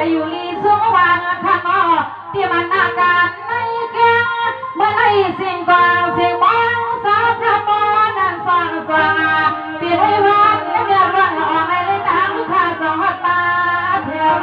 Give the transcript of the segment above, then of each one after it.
อยู่ลีสูงวางข้างนอกที่มันอาการในแก่เมื่อในสิ่งกวางสิ่งมองสาวพระบอนั้นสางสว่างปีให้วันและเดือดร้อนออกในเลยน้ำข้าสองหัดมาเที่ยว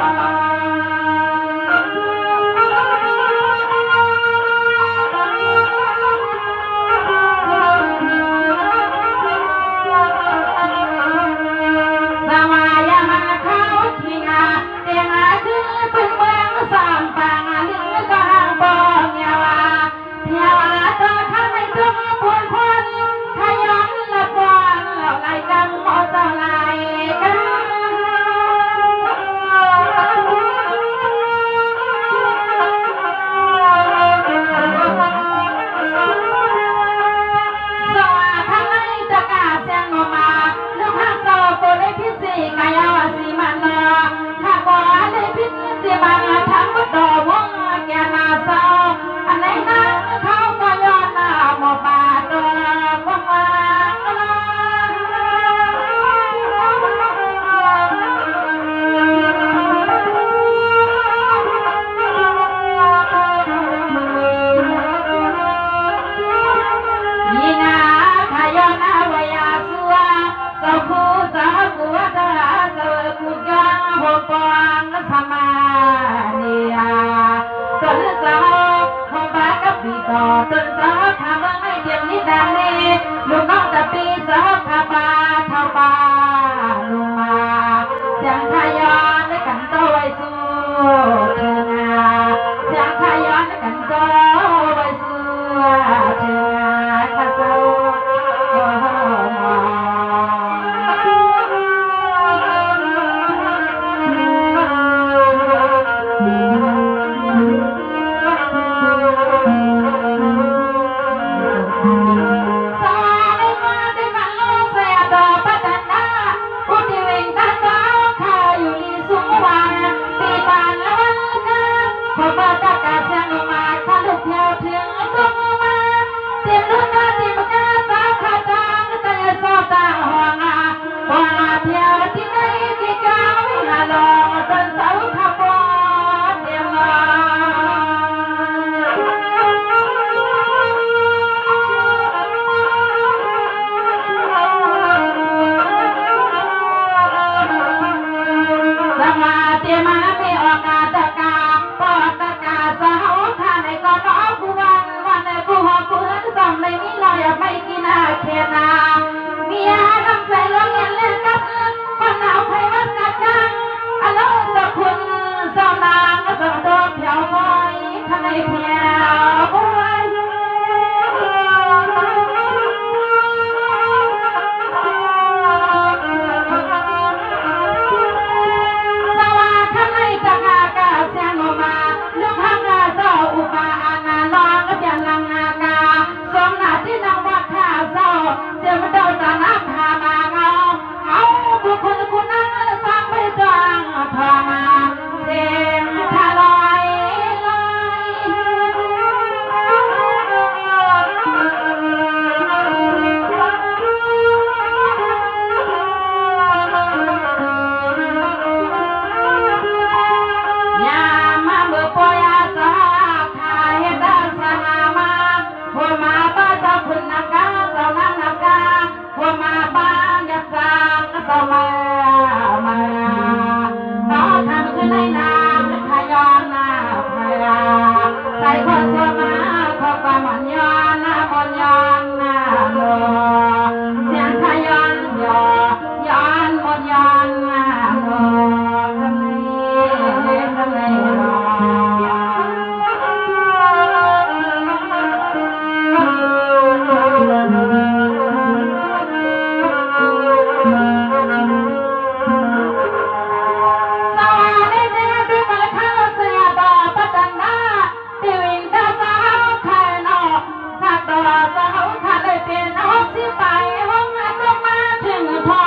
ไปห้องน้ำมาถึงพอ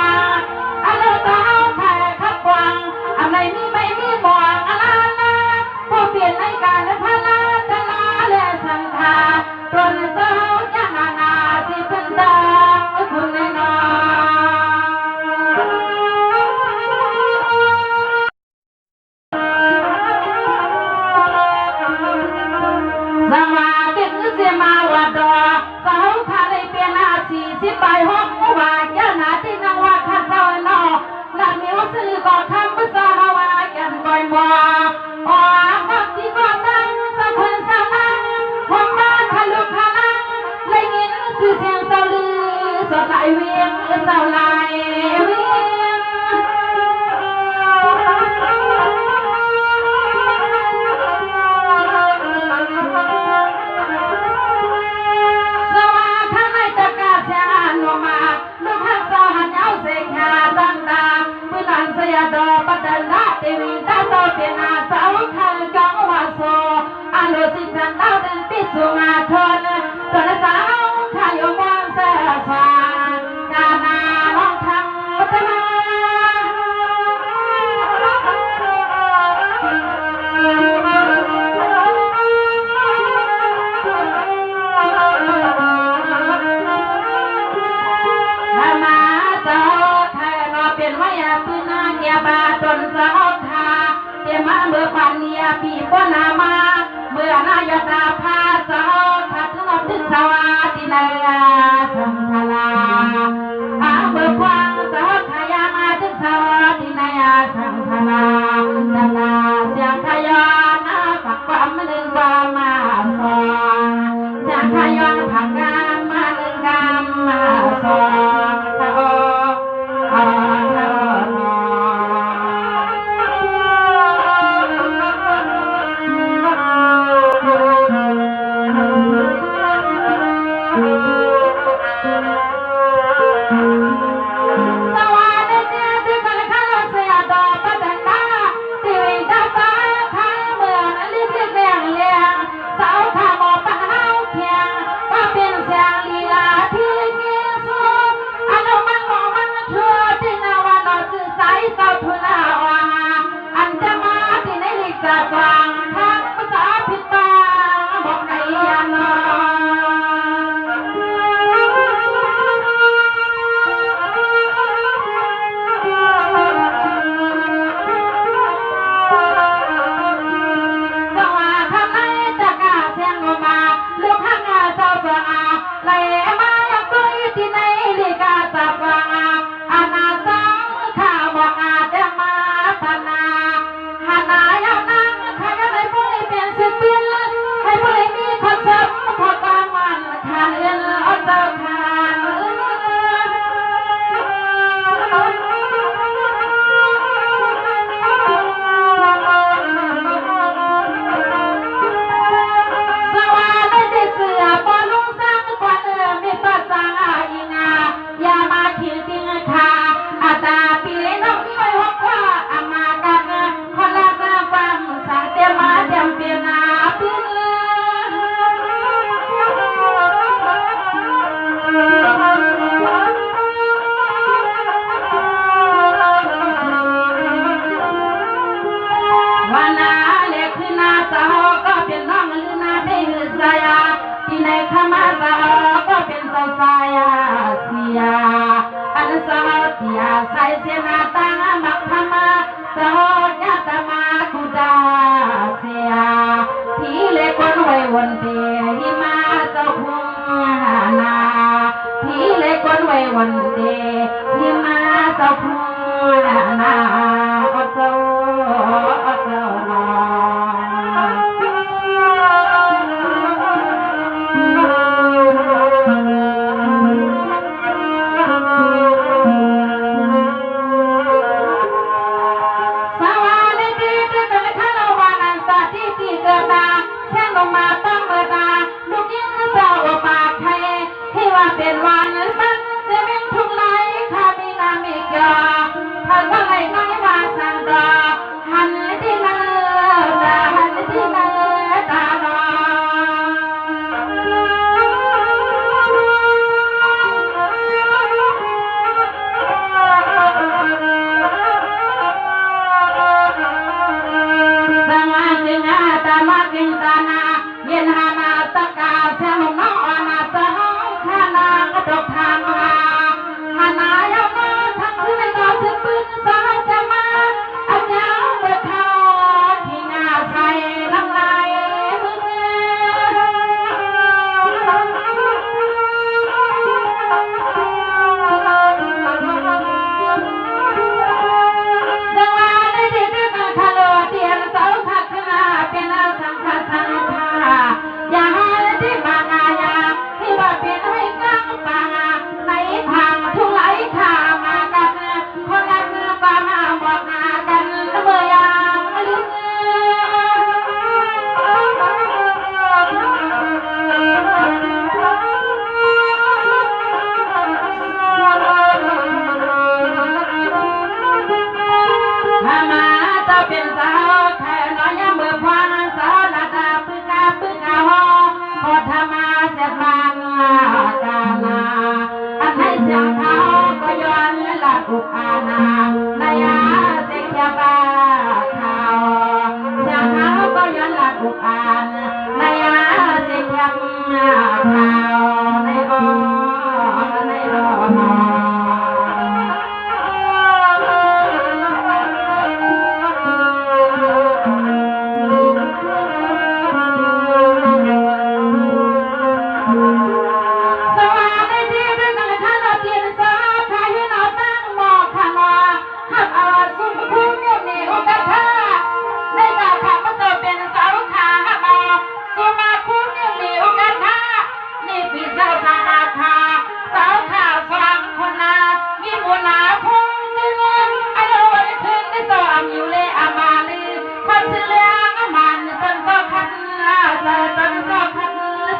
อะไรก็เอา สุมาทนตนสาวขายมองเสสวากานาลองทำตมาเป็นว่ายาปืนนาเกียบาตนสาวขาเตมาเมื่อปันเนียปีปนามาเมื่อนายตาพาสาวขัดลบถึงสวัสดินายาสังสลาเมื่อควางสาวขายามาถึงสวัสดินายาสังสลาตนาเสียงขยอนผักความหนึ่งความมาสองเสียงขยอนผักกามมาหนึ่งกามมาสองในขมาสาวก็เป็นสาวสายเสียอันสาวเสียใส่เสียนาตังมักขมาสาวยาตมาคุดาเสียที่เล็กคนไว้วันเตียหิมาเจ้าคุงนาที่เล็กคนไว้วันเตียหิมาเจ้าคุงนาเจ้าเป็นวันมันจะเป็นทุกไลข้ามีนามีเกาท่านก็เลยน้อยว่าสังดอหันที่นาหันที่นาตาดอสังอาจิงาตามากินตานาเย็นหานาตะกาเสียงน้องอานาตะดอกทางมาหานายามาทั้งคืนก็สืบปืนสาวจะมาอันยาวเมื่อเขาที่งาใส่ลำลายมือจังหวะได้ดีดีมาทะเลเตียนเสาขัดขึ้นมาเป็นสังฆสังฆาอย่าให้ที่มางายาที่ว่าเป็นให้กังปาในทางทุไหลข่ามากันคนละมือปามาบอกหากันเมื่อยามลืมมาเจ้าเป็นสาวแค่น้อยยังเบื่อควางสาวนาตาปึกาหอขอ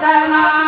นา